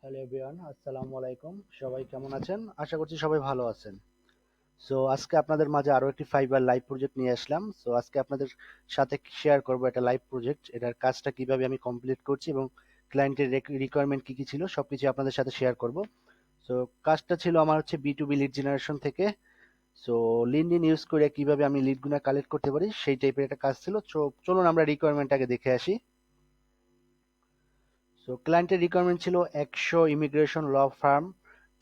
Hello everyone, আসসালামু আলাইকুম। সবাই কেমন আছেন? আশা করছি সবাই ভালো আছেন। সো আজকে আপনাদের মাঝে আরো একটি ফাইবার লাইভ প্রজেক্ট নিয়ে আসলাম। সো আজকে আপনাদের সাথে শেয়ার করব একটা লাইভ প্রজেক্ট, এটার কাজটা কিভাবে আমি কমপ্লিট করছি এবং ক্লায়েন্টের রিকোয়ারমেন্ট কি কি ছিল সবকিছু আপনাদের সাথে শেয়ার করব। সো কাজটা ছিল আমার হচ্ছে B2B লিড জেনারেশন থেকে। সো লিঙ্কডইন ইউজ করে কিভাবে আমি লিডগুলো কালেক্ট করতে পারি সেই টাইপের একটা কাজ ছিল। সো চলুন আমরা রিকোয়ারমেন্ট আগে দেখে আসি। সো ক্লায়েন্টের রিকোয়ারমেন্ট ছিল 100 ইমিগ্রেশন ল ফার্ম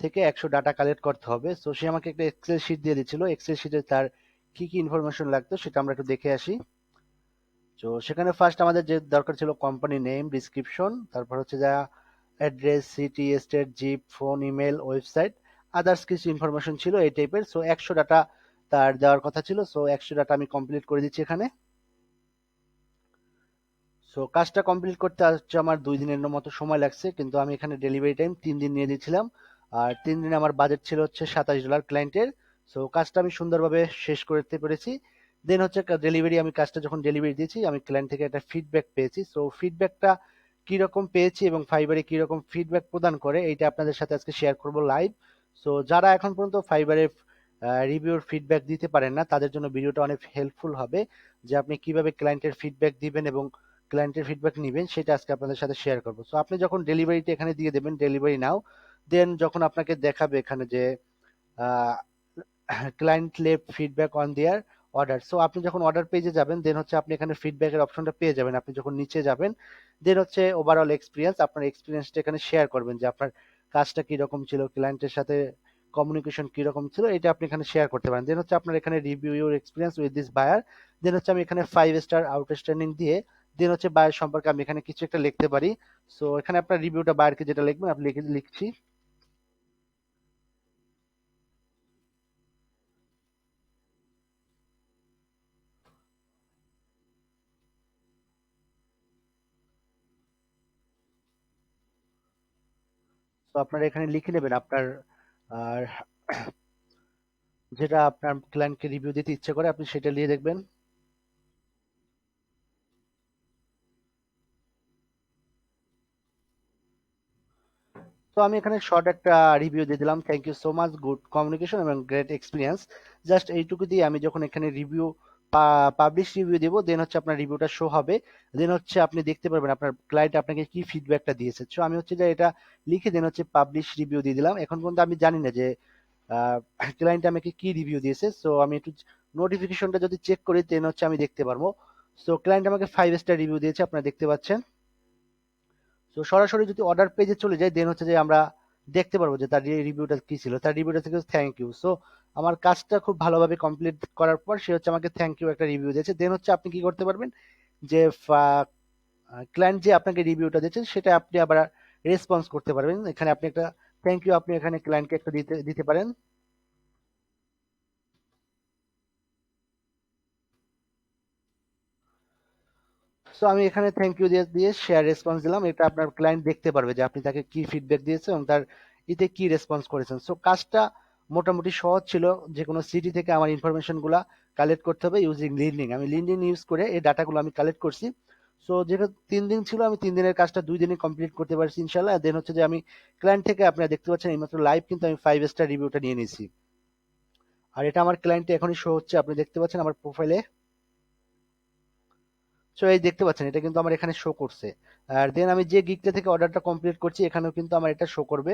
থেকে 100 ডাটা কালেক্ট করতে হবে। সো সে আমাকে একটা এক্সেল শিট দিয়ে দিচ্ছিল, এক্সেল শিটে তার কি কি ইনফরমেশন লাগতো সেটা আমরা একটু দেখে আসি। তো সেখানে ফার্স্ট আমাদের যে দরকার ছিল কোম্পানি নেম, ডিসক্রিপশন, তারপর হচ্ছে যা address, city, state, zip, phone, email, website, others কিছু ইনফরমেশন ছিল এই টাইপের। সো 100 ডাটা তার দেওয়ার কথা ছিল। সো 100 ডাটা আমি কমপ্লিট করে দিচ্ছি এখানে। সো কাজটা কমপ্লিট করতে হচ্ছে আমার 2 দিনের মতো সময় লাগছে, কিন্তু আমি এখানে ডেলিভারি টাইম 3 দিন নিয়ে দিয়েছিলাম। আর 3 দিনে আমার বাজেট ছিল হচ্ছে $27 ক্লায়েন্টের। সো কাজটা আমি সুন্দরভাবে শেষ করতে পেরেছি। দেন হচ্ছে ডেলিভারি, আমি কাজটা যখন ডেলিভারি দিয়েছি আমি ক্লায়েন্ট থেকে একটা ফিডব্যাক পেয়েছি। সো ফিডব্যাকটা কিরকম পেয়েছি এবং ফাইবারে কিরকম ফিডব্যাক প্রদান করে এইটা আপনাদের সাথে আজকে শেয়ার করব লাইভ। সো যারা এখন পর্যন্ত ফাইবারে রিভিউর ফিডব্যাক দিতে পারেন না তাদের জন্য ভিডিওটা অনেক হেল্পফুল হবে, যে আপনি কিভাবে ক্লায়েন্টের ফিডব্যাক দিবেন এবং ক্লায়েন্টের ফিডব্যাক নিবেন সেটা আজকে আপনাদের সাথে শেয়ার করবো। সো আপনি যখন ডেলিভারিটা এখানে দিয়ে দেবেন, ডেলিভারি নাও, দেন যখন আপনাকে দেখাবে এখানে যে client left feedback on their order, so আপনি যখন অর্ডার পেজে যাবেন দেন হচ্ছে আপনি এখানে ফিডব্যাকের অপশনটা পেয়ে যাবেন। আপনি যখন নিচে যাবেন দেন হচ্ছে ওভারঅল এক্সপিরিয়েন্স, আপনার এক্সপিরিয়েন্সটা এখানে শেয়ার করবেন যে আপনার কাজটা কিরকম ছিল, ক্লায়েন্টের সাথে কমিউনিকেশন কিরকম ছিল, এটা আপনি এখানে শেয়ার করতে পারেন। দেন হচ্ছে আপনার এখানে review your experience with this buyer. Then হচ্ছে আমি এখানে 5 স্টার আউটস্ট্যান্ডিং দিয়ে দেন হচ্ছে বায়ার সম্পর্কে আমি এখানে কিছু একটা লিখতে পারি। সো এখানে আপনার রিভিউটা বায়ারকে যেটা লিখবেন আপনি লিখছি। তো আপনারা এখানে লিখে নেবেন আপনার আর যেটা আপনার ক্লায়েন্টকে রিভিউ দিতে ইচ্ছে করে আপনি সেটা নিয়ে দেখবেন। তো আমি এখানে শর্ট একটা রিভিউ দিয়ে দিলাম, thank you so much, good communication এবং গ্রেট এক্সপিরিয়েন্স। জাস্ট এইটুকু দিয়ে আমি যখন এখানে রিভিউ পাবলিশ রিভিউ দেবো দেন হচ্ছে আপনার রিভিউটা শো হবে। দেন হচ্ছে আপনি দেখতে পারবেন আপনার ক্লায়েন্ট আপনাকে কি ফিডব্যাকটা দিয়েছে। সো আমি হচ্ছে যে এটা লিখে দেন হচ্ছে পাবলিশ রিভিউ দিয়ে দিলাম। এখন পর্যন্ত আমি জানি না যে ক্লায়েন্ট আমাকে কি রিভিউ দিয়েছে। সো আমি একটু নোটিফিকেশনটা যদি চেক করি দেন হচ্ছে আমি দেখতে পারবো। সো ক্লায়েন্ট আমাকে 5 স্টার রিভিউ দিয়েছে, আপনারা দেখতে পাচ্ছেন। তো সরাসরি যদি অর্ডার পেজে চলে যাই দেন হচ্ছে যে আমরা দেখতে পারবো যে তার রিভিউটা কি ছিল। তার রিভিউটা থেকে থ্যাংক ইউ। সো আমার কাজটা খুব ভালোভাবে কমপ্লিট করার পর সে হচ্ছে আমাকে থ্যাংক ইউ একটা রিভিউ দিয়েছে। দেন হচ্ছে আপনি কি করতে পারবেন যে ক্লায়েন্ট যে আপনাকে রিভিউটা দিয়েছে সেটা আপনি আবার রেসপন্স করতে পারবেন। এখানে আপনি একটা থ্যাংক ইউ আপনি এখানে ক্লায়েন্টকে একটা দিতে দিতে পারেন। সো আমি এখানে থ্যাংক ইউ দিয়ে দিয়ে শেয়ার রেসপন্স দিলাম। এটা আপনার ক্লায়েন্ট দেখতে পারবে যে আপনি তাকে কি ফিডব্যাক দিয়েছেন এবং তার এতে কি রেসপন্স করেছেন। সো কাজটা মোটামুটি সহজ ছিল। যে কোনো সিটি থেকে আমার ইনফরমেশন গুলা কালেক্ট করতে হবে ইউজিং লিঙ্কডইন। আমি লিঙ্কডইন ইউজ করে এই ডাটাগুলো আমি কালেক্ট করছি। সো যেটা 3 দিন ছিল আমি 3 দিনের কাজটা 2 দিনে কমপ্লিট করতে পারছি ইনশাল্লাহ। দেন হচ্ছে যে আমি ক্লায়েন্ট থেকে আপনারা দেখতে পাচ্ছেন এইমাত্র লাইভ কিন্তু আমি 5 স্টার রিভিউটা নিয়ে নিয়েছি। আর এটা আমার ক্লায়েন্টে এখনই শো হচ্ছে, আপনি দেখতে পাচ্ছেন আমার প্রোফাইলে। সো এই দেখতে পাচ্ছেন এটা কিন্তু আমার এখানে শো করছে। আর দেন আমি যে গিগটা থেকে অর্ডারটা কমপ্লিট করছি এখানেও কিন্তু আমার এটা শো করবে।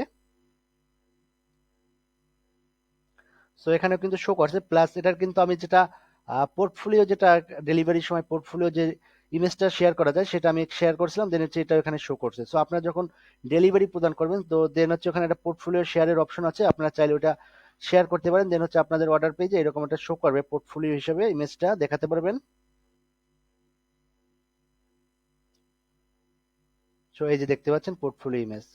সো এখানেও কিন্তু শো করছে, প্লাস এটার কিন্তু আমি যেটা পোর্টফোলিও, যেটা ডেলিভারির সময় পোর্টফোলিও যে ইমেজটা শেয়ার করা যায় সেটা আমি শেয়ার করছিলাম, দেন হচ্ছে এটা এখানে শো করছে। সো আপনারা যখন ডেলিভারি প্রদান করবেন তো দেন হচ্ছে ওখানে একটা পোর্টফোলিও শেয়ারের অপশন আছে, আপনারা চাইলে ওটা শেয়ার করতে পারেন। দেন হচ্ছে আপনাদের অর্ডার পেজে এরকম একটা শো করবে, পোর্টফোলিও হিসেবে ইমেজটা দেখাতে পারবেন। সো এই যে দেখতে পাচ্ছেন পোর্টফোলিও ইমেজ।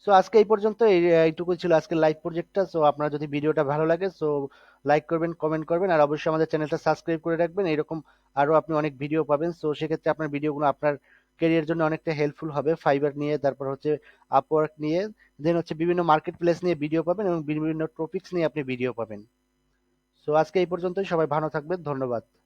সো আজকে এই পর্যন্ত, এইটুকুই ছিল আজকের লাইভ প্রজেক্টটা। সো আপনার যদি ভিডিওটা ভালো লাগে সো লাইক করবেন, কমেন্ট করবেন, আর অবশ্যই আমাদের চ্যানেলটা সাবস্ক্রাইব করে রাখবেন। এরকম আরো আপনি অনেক ভিডিও পাবেন। সো সেক্ষেত্রে আপনার ভিডিওগুলো আপনার ক্যারিয়ার জন্য অনেকটা হেল্পফুল হবে। ফাইবার নিয়ে, তারপর হচ্ছে আপওয়ার্ক নিয়ে, দেন হচ্ছে বিভিন্ন মার্কেট প্লেস নিয়ে ভিডিও পাবেন এবং বিভিন্ন টপিকস নিয়ে আপনি ভিডিও পাবেন। সো আজকে এই পর্যন্তই, সবাই ভালো থাকবেন, ধন্যবাদ।